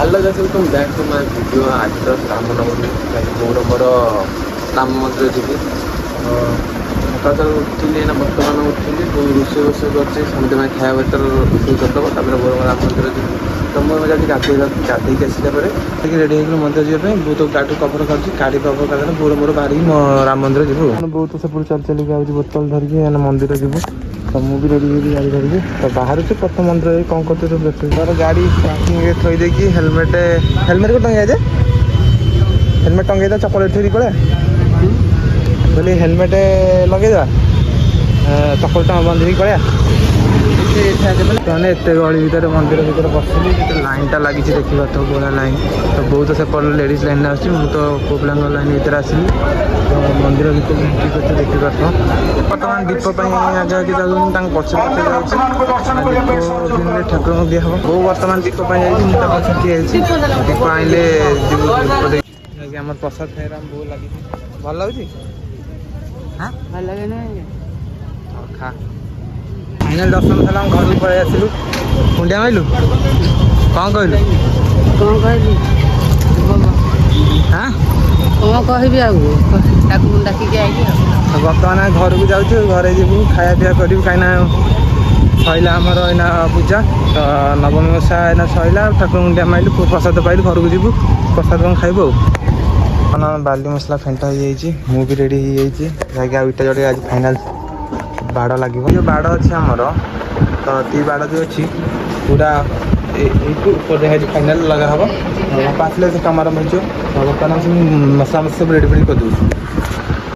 Hello guys welcome back to my video. आज तो रामनवमी मोर मोर राम मंदिर जी सकाल उठिली ना बर्तमान उठिली रोषे रोषे कर समझे खाया बेतर रोषे करदेव मोर राम मंदिर जी तो मुझे गाधे गाधे आसला रेडी हो मंदिर जाए बहुत गाड़ी कभर कर गाड़ी कभर कर बोर मोर बाहर राम मंदिर जीव बहुत से चल चलिक आज बोतल धरिकी मंदिर जीव तो मुझे रेडी होगी गाड़ी धरिकी तो बाहर से प्रथम मंदिर कौन करते सब देख गाड़ी पार्किंग थोड़ी देखी हेलमेट हेलमेट को टंगे जे हेलमेट टंगे चपल ठेरी पड़े बोले हेलमेट लगे चपल टा बंद हो पड़ा मैंने एत गली भितर मंदिर भर बसली लाइन टा लगी देखा तो पूरा लाइन तो बहुत से लेडीज लाइन आस तो पो पिला लाइन भर आसली तो मंदिर भर देखी पार्थ बर्तमान दीप आगे आगे जाऊँ पचे पचे दीप ठाकुर को दिहब बो बर्तमान दीप मुझे पचे दीप आइले आम प्रसाद खाइबा बो लगी भल लगे हाँ भल लगे खा फाइनाल दर्शन था घर को पलि आसलु कुंडिया माइलु कौन कहलु कौन कहली हाँ कौन कहबी डाकिक आई बर्तमान घर को जाऊँ घरे जीवु खाया पीया करूँ कहीं सैला आमर एना पूजा तो नवमी ओषा एना सैला ठाकुर मुंडिया माइलु प्रसाद पाइलु घर को जीवु प्रसाद कौन खाइबु बाली मसला फेंटा हो जाए भी रेडी हो जाए इटा जोड़े आज फाइनाल बाड़ लगे जो बाड़ अच्छे आमर तो ती बाड़ जो अच्छी पूरा फाइनाल लगा हम पास से कम आरम्भ हो बर्तमान सब मसला मस सब रेडी फेडी कर दूँ